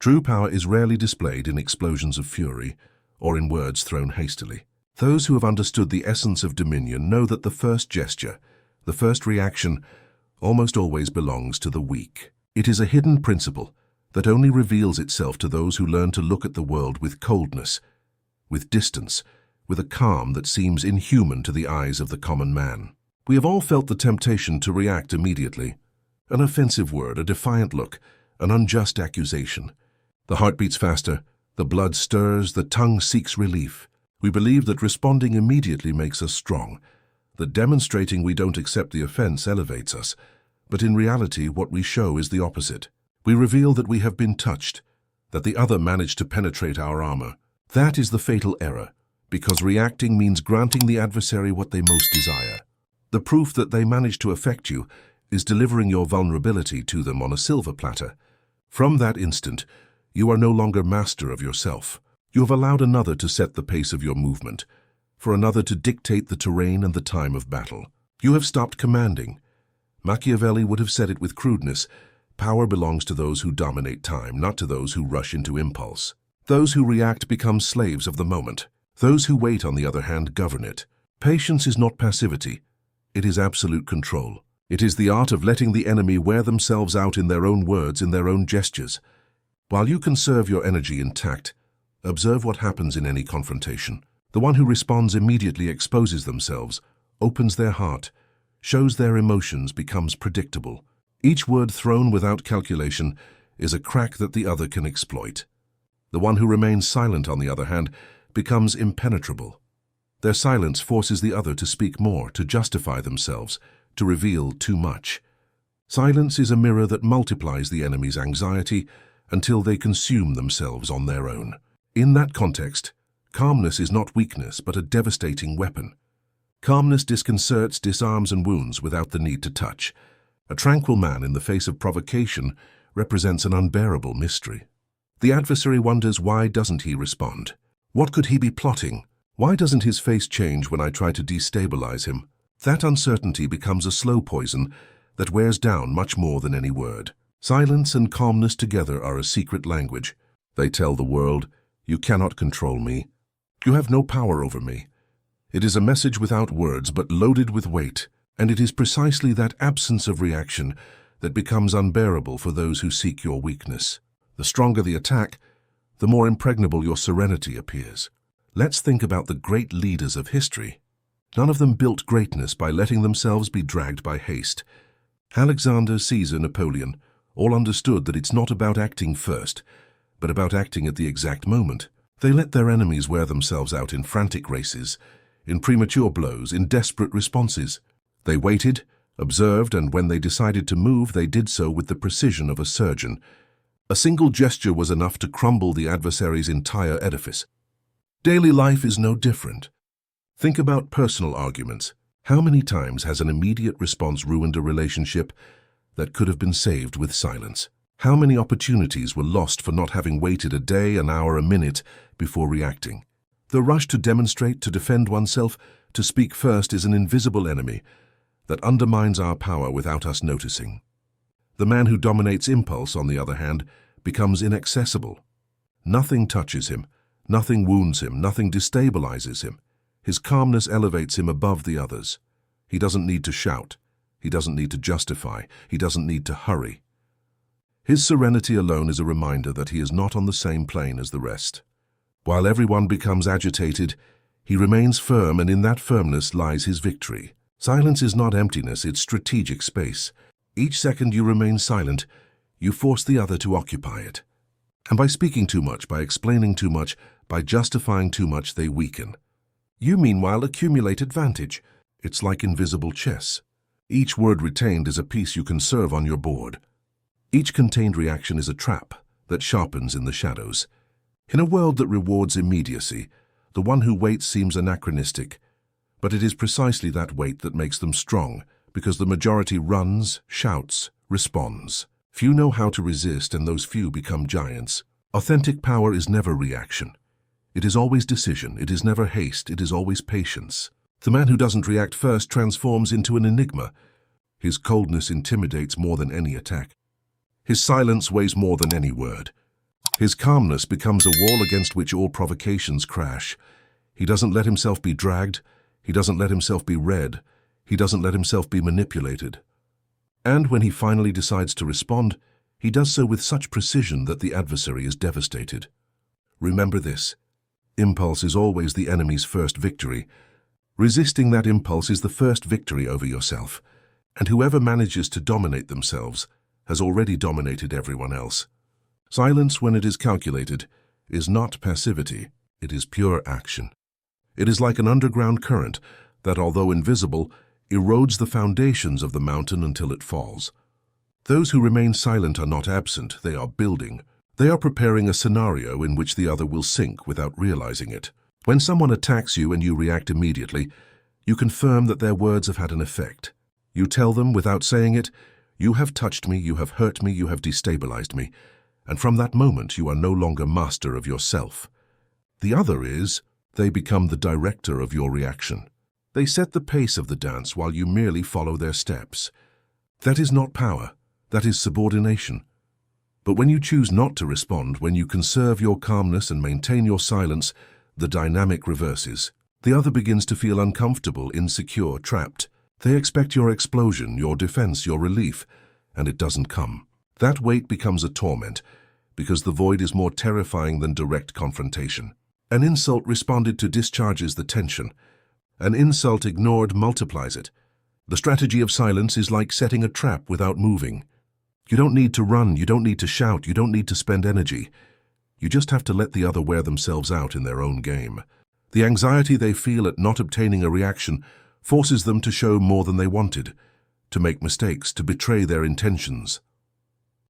True power is rarely displayed in explosions of fury or in words thrown hastily. Those who have understood the essence of dominion know that the first gesture, the first reaction, almost always belongs to the weak. It is a hidden principle that only reveals itself to those who learn to look at the world with coldness, with distance, with a calm that seems inhuman to the eyes of the common man. We have all felt the temptation to react immediately. An offensive word, a defiant look, an unjust accusation. The heart beats faster, the blood stirs, the tongue seeks relief. We believe that responding immediately makes us strong, that demonstrating we don't accept the offense elevates us. But in reality, what we show is the opposite. We reveal that we have been touched, that the other managed to penetrate our armor. That is the fatal error, because reacting means granting the adversary what they most desire. The proof that they managed to affect you is delivering your vulnerability to them on a silver platter. From that instant, you are no longer master of yourself. You have allowed another to set the pace of your movement, for another to dictate the terrain and the time of battle. You have stopped commanding. Machiavelli would have said it with crudeness. Power belongs to those who dominate time, not to those who rush into impulse. Those who react become slaves of the moment. Those who wait, on the other hand, govern it. Patience is not passivity. It is absolute control. It is the art of letting the enemy wear themselves out in their own words, in their own gestures. While you conserve your energy intact, observe what happens in any confrontation. The one who responds immediately exposes themselves, opens their heart, shows their emotions, becomes predictable. Each word thrown without calculation is a crack that the other can exploit. The one who remains silent, on the other hand, becomes impenetrable. Their silence forces the other to speak more, to justify themselves, to reveal too much. Silence is a mirror that multiplies the enemy's anxiety until they consume themselves on their own. In that context, calmness is not weakness, but a devastating weapon. Calmness disconcerts, disarms, and wounds without the need to touch. A tranquil man in the face of provocation represents an unbearable mystery. The adversary wonders, why doesn't he respond? What could he be plotting? Why doesn't his face change when I try to destabilize him? That uncertainty becomes a slow poison that wears down much more than any word. Silence and calmness together are a secret language. They tell the world, you cannot control me. You have no power over me. It is a message without words, but loaded with weight, and it is precisely that absence of reaction that becomes unbearable for those who seek your weakness. The stronger the attack, the more impregnable your serenity appears. Let's think about the great leaders of history. None of them built greatness by letting themselves be dragged by haste. Alexander, Caesar, Napoleon all understood that it's not about acting first, but about acting at the exact moment. They let their enemies wear themselves out in frantic races, in premature blows, in desperate responses. They waited, observed, and when they decided to move, they did so with the precision of a surgeon. A single gesture was enough to crumble the adversary's entire edifice. Daily life is no different. Think about personal arguments. How many times has an immediate response ruined a relationship that could have been saved with silence? How many opportunities were lost for not having waited a day, an hour, a minute before reacting? The rush to demonstrate, to defend oneself, to speak first is an invisible enemy that undermines our power without us noticing. The man who dominates impulse, on the other hand, becomes inaccessible. Nothing touches him, nothing wounds him, nothing destabilizes him. His calmness elevates him above the others. He doesn't need to shout. He doesn't need to justify. He doesn't need to hurry. His serenity alone is a reminder that he is not on the same plane as the rest. While everyone becomes agitated, he remains firm, and in that firmness lies his victory. Silence is not emptiness, it's strategic space. Each second you remain silent, you force the other to occupy it. And by speaking too much, by explaining too much, by justifying too much, they weaken. You, meanwhile, accumulate advantage. It's like invisible chess. Each word retained is a piece you can serve on your board. Each contained reaction is a trap that sharpens in the shadows. In a world that rewards immediacy, the one who waits seems anachronistic, but it is precisely that wait that makes them strong, because the majority runs, shouts, responds. Few know how to resist, and those few become giants. Authentic power is never reaction. It is always decision. It is never haste. It is always patience. The man who doesn't react first transforms into an enigma. His coldness intimidates more than any attack. His silence weighs more than any word. His calmness becomes a wall against which all provocations crash. He doesn't let himself be dragged. He doesn't let himself be read. He doesn't let himself be manipulated. And when he finally decides to respond, he does so with such precision that the adversary is devastated. Remember this: impulse is always the enemy's first victory. Resisting that impulse is the first victory over yourself, and whoever manages to dominate themselves has already dominated everyone else. Silence, when it is calculated, is not passivity, it is pure action. It is like an underground current that, although invisible, erodes the foundations of the mountain until it falls. Those who remain silent are not absent, they are building. They are preparing a scenario in which the other will sink without realizing it. When someone attacks you and you react immediately, you confirm that their words have had an effect. You tell them, without saying it, "You have touched me, you have hurt me, you have destabilized me," and from that moment you are no longer master of yourself. The other is, they become the director of your reaction. They set the pace of the dance while you merely follow their steps. That is not power, that is subordination. But when you choose not to respond, when you conserve your calmness and maintain your silence, the dynamic reverses. The other begins to feel uncomfortable, insecure, trapped. They expect your explosion, your defense, your relief, and it doesn't come. That wait becomes a torment, because the void is more terrifying than direct confrontation. An insult responded to discharges the tension. An insult ignored multiplies it. The strategy of silence is like setting a trap without moving. You don't need to run, you don't need to shout, you don't need to spend energy. You just have to let the other wear themselves out in their own game. The anxiety they feel at not obtaining a reaction forces them to show more than they wanted, to make mistakes, to betray their intentions.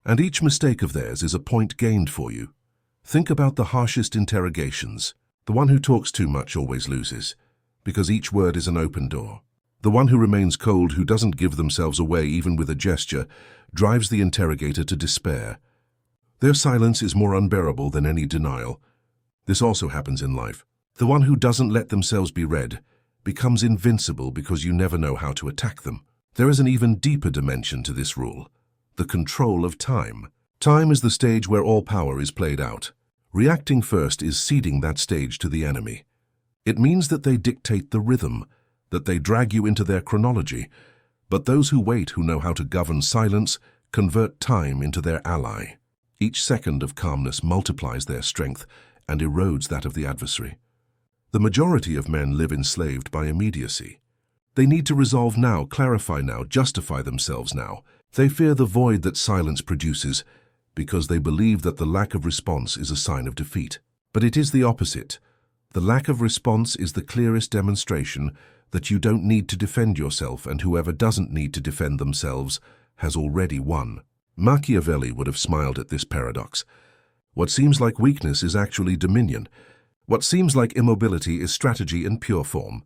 And each mistake of theirs is a point gained for you. Think about the harshest interrogations. The one who talks too much always loses, because each word is an open door. The one who remains cold, who doesn't give themselves away even with a gesture, drives the interrogator to despair. Their silence is more unbearable than any denial. This also happens in life. The one who doesn't let themselves be read becomes invincible because you never know how to attack them. There is an even deeper dimension to this rule: the control of time. Time is the stage where all power is played out. Reacting first is ceding that stage to the enemy. It means that they dictate the rhythm, that they drag you into their chronology. But those who wait, who know how to govern silence, convert time into their ally. Each second of calmness multiplies their strength and erodes that of the adversary. The majority of men live enslaved by immediacy. They need to resolve now, clarify now, justify themselves now. They fear the void that silence produces because they believe that the lack of response is a sign of defeat. But it is the opposite. The lack of response is the clearest demonstration that you don't need to defend yourself, and whoever doesn't need to defend themselves has already won. Machiavelli would have smiled at this paradox. What seems like weakness is actually dominion. What seems like immobility is strategy in pure form.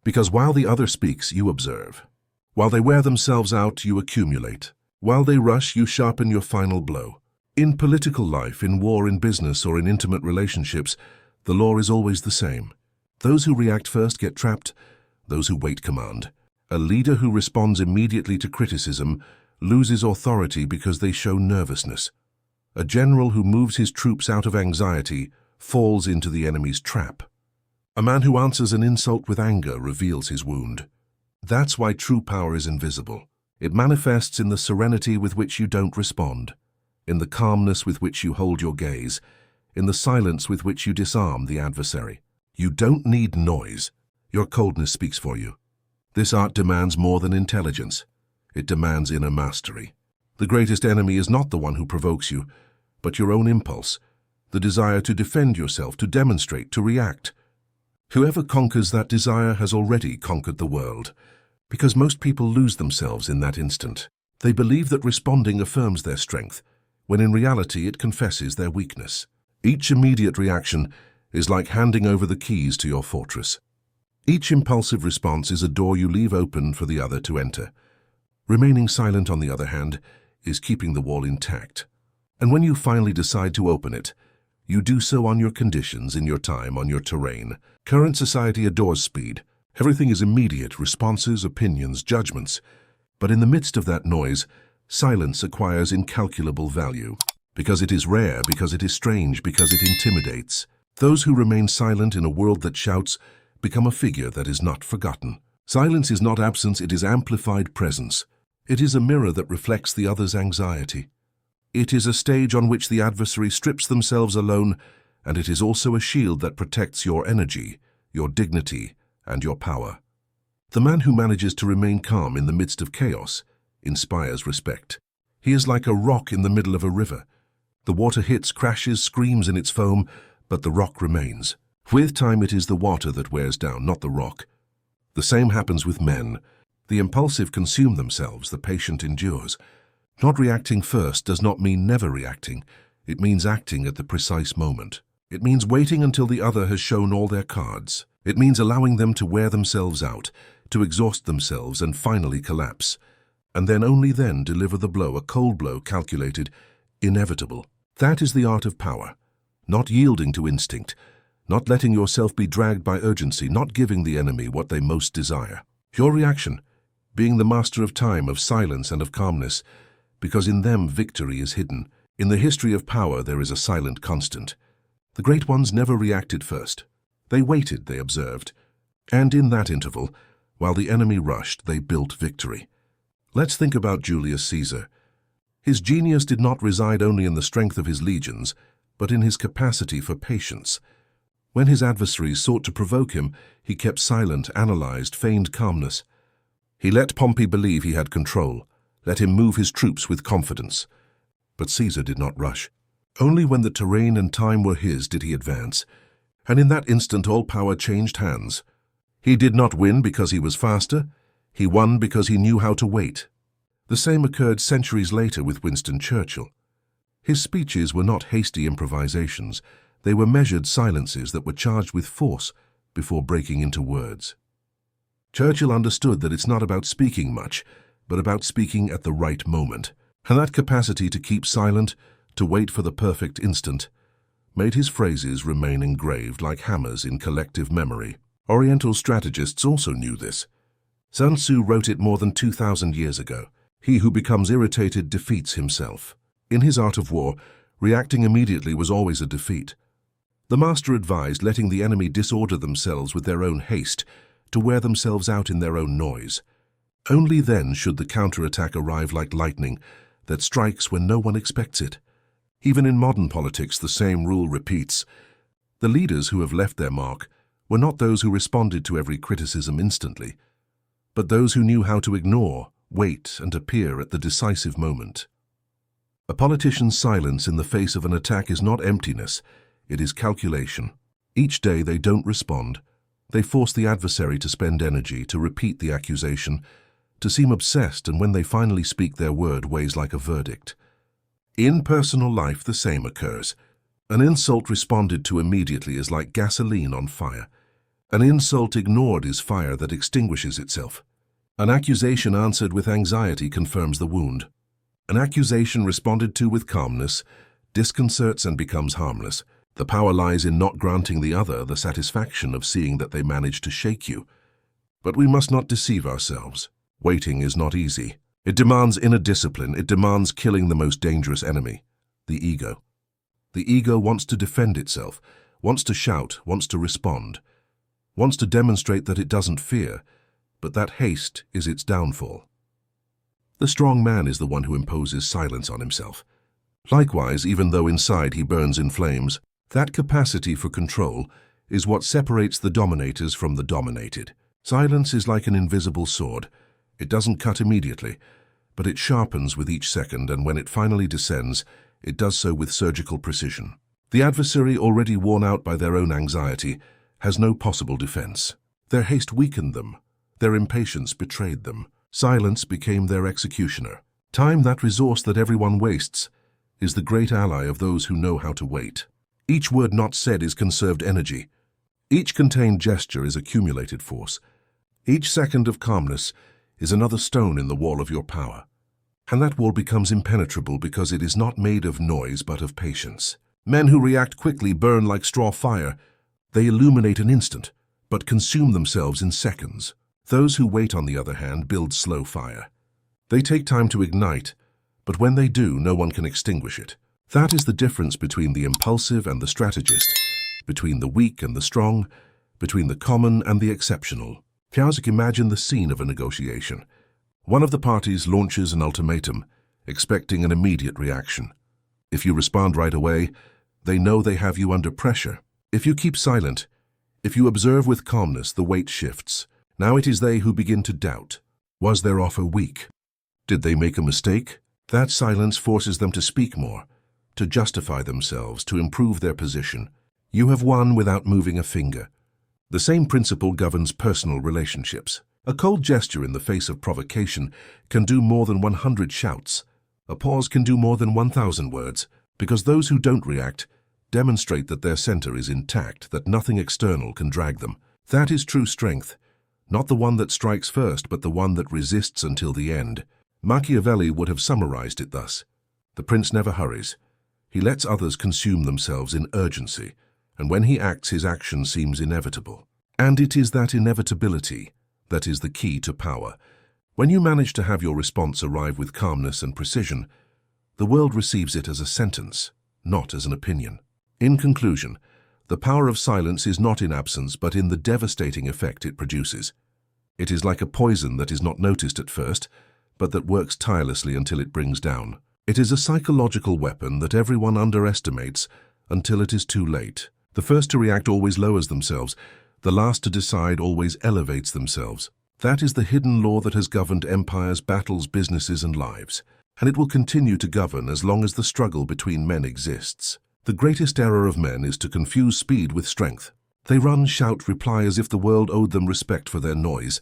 Because while the other speaks, you observe. While they wear themselves out, you accumulate. While they rush, you sharpen your final blow. In political life, in war, in business, or in intimate relationships, the law is always the same. Those who react first get trapped, those who wait command. A leader who responds immediately to criticism loses authority because they show nervousness. A general who moves his troops out of anxiety falls into the enemy's trap. A man who answers an insult with anger reveals his wound. That's why true power is invisible. It manifests in the serenity with which you don't respond, in the calmness with which you hold your gaze, in the silence with which you disarm the adversary. You don't need noise. Your coldness speaks for you. This art demands more than intelligence. It demands inner mastery. The greatest enemy is not the one who provokes you, but your own impulse, the desire to defend yourself, to demonstrate, to react. Whoever conquers that desire has already conquered the world, because most people lose themselves in that instant. They believe that responding affirms their strength, when in reality it confesses their weakness. Each immediate reaction is like handing over the keys to your fortress. Each impulsive response is a door you leave open for the other to enter. Remaining silent, on the other hand, is keeping the wall intact. And when you finally decide to open it, you do so on your conditions, in your time, on your terrain. Current society adores speed. Everything is immediate: responses, opinions, judgments. But in the midst of that noise, silence acquires incalculable value, Because it is rare, because it is strange, because it intimidates. Those who remain silent in a world that shouts become a figure that is not forgotten. Silence is not absence, it is amplified presence. It is a mirror that reflects the other's anxiety. It is a stage on which the adversary strips themselves alone, and it is also a shield that protects your energy, your dignity, and your power. The man who manages to remain calm in the midst of chaos inspires respect. He is like a rock in the middle of a river. The water hits, crashes, screams in its foam, but the rock remains. With time, it is the water that wears down, not the rock. The same happens with men. The impulsive consume themselves, the patient endures. Not reacting first does not mean never reacting. It means acting at the precise moment. It means waiting until the other has shown all their cards. It means allowing them to wear themselves out, to exhaust themselves and finally collapse, and then only then deliver the blow, a cold blow, calculated, inevitable. That is the art of power. Not yielding to instinct, not letting yourself be dragged by urgency, not giving the enemy what they most desire. Your reaction, being the master of time, of silence and of calmness, because in them victory is hidden. In the history of power there is a silent constant. The great ones never reacted first. They waited, they observed, and in that interval, while the enemy rushed, they built victory. Let's think about Julius Caesar. His genius did not reside only in the strength of his legions, but in his capacity for patience. When his adversaries sought to provoke him, he kept silent, analyzed, feigned calmness. He let Pompey believe he had control, let him move his troops with confidence. But Caesar did not rush. Only when the terrain and time were his did he advance, and in that instant all power changed hands. He did not win because he was faster, he won because he knew how to wait. The same occurred centuries later with Winston Churchill. His speeches were not hasty improvisations, they were measured silences that were charged with force before breaking into words. Churchill understood that it's not about speaking much, but about speaking at the right moment, and that capacity to keep silent, to wait for the perfect instant, made his phrases remain engraved like hammers in collective memory. Oriental strategists also knew this. Sun Tzu wrote it more than 2,000 years ago. He who becomes irritated defeats himself. In his art of war, reacting immediately was always a defeat. The master advised letting the enemy disorder themselves with their own haste, to wear themselves out in their own noise. Only then should the counterattack arrive like lightning, that strikes when no one expects it. Even in modern politics, the same rule repeats. The leaders who have left their mark were not those who responded to every criticism instantly, but those who knew how to ignore, wait, and appear at the decisive moment. A politician's silence in the face of an attack is not emptiness, it is calculation. Each day they don't respond. They force the adversary to spend energy, to repeat the accusation, to seem obsessed, and when they finally speak, their word weighs like a verdict. In personal life, the same occurs. An insult responded to immediately is like gasoline on fire. An insult ignored is fire that extinguishes itself. An accusation answered with anxiety confirms the wound. An accusation responded to with calmness disconcerts and becomes harmless. The power lies in not granting the other the satisfaction of seeing that they manage to shake you. But we must not deceive ourselves. Waiting is not easy. It demands inner discipline. It demands killing the most dangerous enemy, the ego. The ego wants to defend itself, wants to shout, wants to respond, wants to demonstrate that it doesn't fear, but that haste is its downfall. The strong man is the one who imposes silence on himself. Likewise, even though inside he burns in flames, that capacity for control is what separates the dominators from the dominated. Silence is like an invisible sword. It doesn't cut immediately, but it sharpens with each second, and when it finally descends, it does so with surgical precision. The adversary, already worn out by their own anxiety, has no possible defense. Their haste weakened them. Their impatience betrayed them. Silence became their executioner. Time, that resource that everyone wastes, is the great ally of those who know how to wait. Each word not said is conserved energy. Each contained gesture is accumulated force. Each second of calmness is another stone in the wall of your power. And that wall becomes impenetrable because it is not made of noise but of patience. Men who react quickly burn like straw fire. They illuminate an instant, but consume themselves in seconds. Those who wait, on the other hand, build slow fire. They take time to ignite, but when they do, no one can extinguish it. That is the difference between the impulsive and the strategist, between the weak and the strong, between the common and the exceptional. Imagine the scene of a negotiation. One of the parties launches an ultimatum, expecting an immediate reaction. If you respond right away, they know they have you under pressure. If you keep silent, if you observe with calmness, the weight shifts. Now it is they who begin to doubt. Was their offer weak? Did they make a mistake? That silence forces them to speak more, to justify themselves, to improve their position. You have won without moving a finger. The same principle governs personal relationships. A cold gesture in the face of provocation can do more than 100 shouts. A pause can do more than 1,000 words, because those who don't react demonstrate that their center is intact, that nothing external can drag them. That is true strength, not the one that strikes first, but the one that resists until the end. Machiavelli would have summarized it thus: the prince never hurries. He lets others consume themselves in urgency, and when he acts, his action seems inevitable. And it is that inevitability that is the key to power. When you manage to have your response arrive with calmness and precision, the world receives it as a sentence, not as an opinion. In conclusion, the power of silence is not in absence, but in the devastating effect it produces. It is like a poison that is not noticed at first, but that works tirelessly until it brings down. It is a psychological weapon that everyone underestimates until it is too late. The first to react always lowers themselves. The last to decide always elevates themselves. That is the hidden law that has governed empires, battles, businesses, and lives. And it will continue to govern as long as the struggle between men exists. The greatest error of men is to confuse speed with strength. They run, shout, reply as if the world owed them respect for their noise.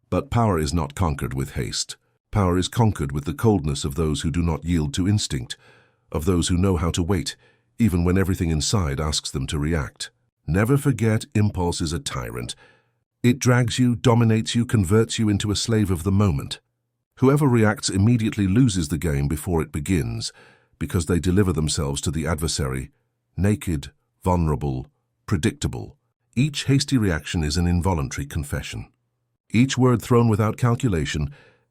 But power is not conquered with haste. Power is conquered with the coldness of those who do not yield to instinct, of those who know how to wait, even when everything inside asks them to react. Never forget, impulse is a tyrant. It drags you, dominates you, converts you into a slave of the moment. Whoever reacts immediately loses the game before it begins, because they deliver themselves to the adversary, naked, vulnerable, predictable. Each hasty reaction is an involuntary confession. Each word thrown without calculation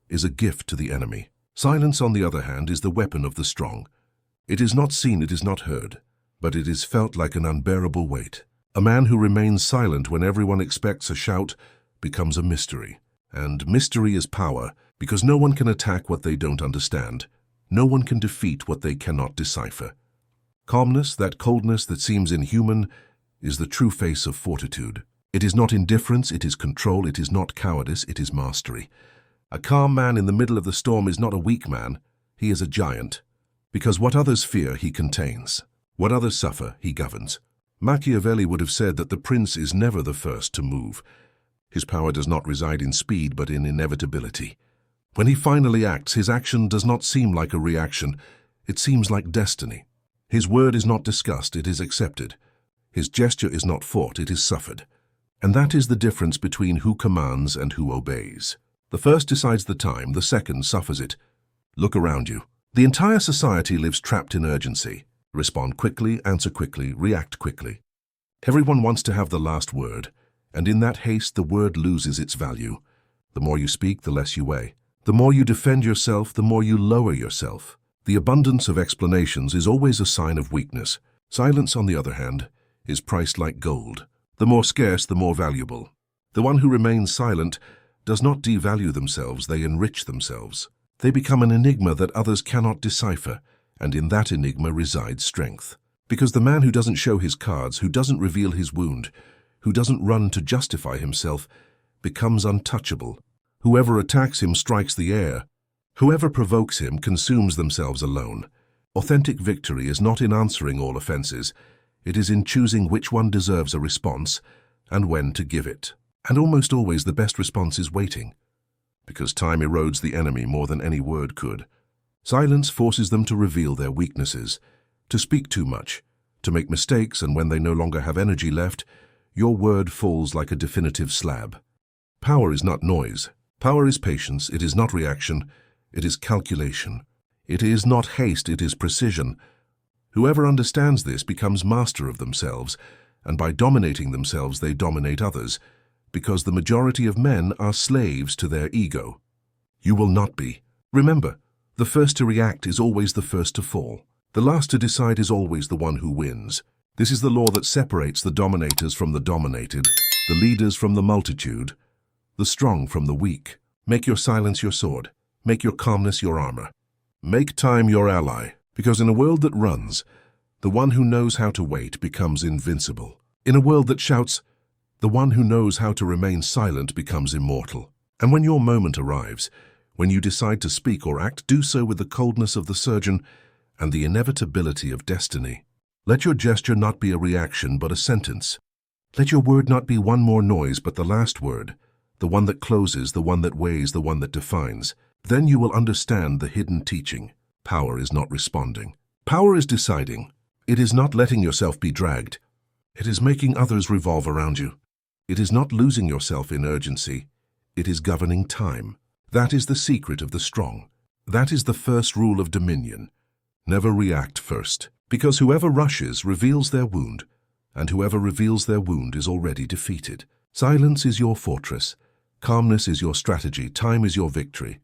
is a gift to the enemy. Silence, on the other hand, is the weapon of the strong. It is not seen, it is not heard, but it is felt like an unbearable weight. A man who remains silent when everyone expects a shout becomes a mystery. And mystery is power, because no one can attack what they don't understand. No one can defeat what they cannot decipher. Calmness, that coldness that seems inhuman, is the true face of fortitude. It is not indifference, it is control, it is not cowardice, it is mastery. A calm man in the middle of the storm is not a weak man, he is a giant. Because what others fear, he contains. What others suffer, he governs. Machiavelli would have said that the prince is never the first to move. His power does not reside in speed, but in inevitability. When he finally acts, his action does not seem like a reaction, it seems like destiny. His word is not discussed, it is accepted. His gesture is not fought, it is suffered. And that is the difference between who commands and who obeys. The first decides the time, the second suffers it. Look around you. The entire society lives trapped in urgency. Respond quickly, answer quickly, react quickly. Everyone wants to have the last word, and in that haste the word loses its value. The more you speak, the less you weigh. The more you defend yourself, the more you lower yourself. The abundance of explanations is always a sign of weakness. Silence, on the other hand, is priced like gold. The more scarce, the more valuable. The one who remains silent does not devalue themselves, they enrich themselves. They become an enigma that others cannot decipher, and in that enigma resides strength. Because the man who doesn't show his cards, who doesn't reveal his wound, who doesn't run to justify himself, becomes untouchable. Whoever attacks him strikes the air. Whoever provokes him consumes themselves alone. Authentic victory is not in answering all offenses. It is in choosing which one deserves a response and when to give it. And almost always the best response is waiting, because time erodes the enemy more than any word could. Silence forces them to reveal their weaknesses, to speak too much, to make mistakes, and when they no longer have energy left, your word falls like a definitive slab. Power is not noise. Power is patience. It is not reaction. It is calculation. It is not haste. It is precision. Whoever understands this becomes master of themselves, and by dominating themselves they dominate others, because the majority of men are slaves to their ego. You will not be. Remember, the first to react is always the first to fall. The last to decide is always the one who wins. This is the law that separates the dominators from the dominated, the leaders from the multitude, the strong from the weak. Make your silence your sword. Make your calmness your armor. Make time your ally, because in a world that runs, the one who knows how to wait becomes invincible. In a world that shouts, the one who knows how to remain silent becomes immortal. And when your moment arrives, when you decide to speak or act, do so with the coldness of the surgeon and the inevitability of destiny. Let your gesture not be a reaction but a sentence. Let your word not be one more noise but the last word, the one that closes, the one that weighs, the one that defines. Then you will understand the hidden teaching. Power is not responding. Power is deciding. It is not letting yourself be dragged. It is making others revolve around you. It is not losing yourself in urgency. It is governing time. That is the secret of the strong. That is the first rule of dominion. Never react first, because whoever rushes reveals their wound, and whoever reveals their wound is already defeated. Silence is your fortress. Calmness is your strategy. Time is your victory.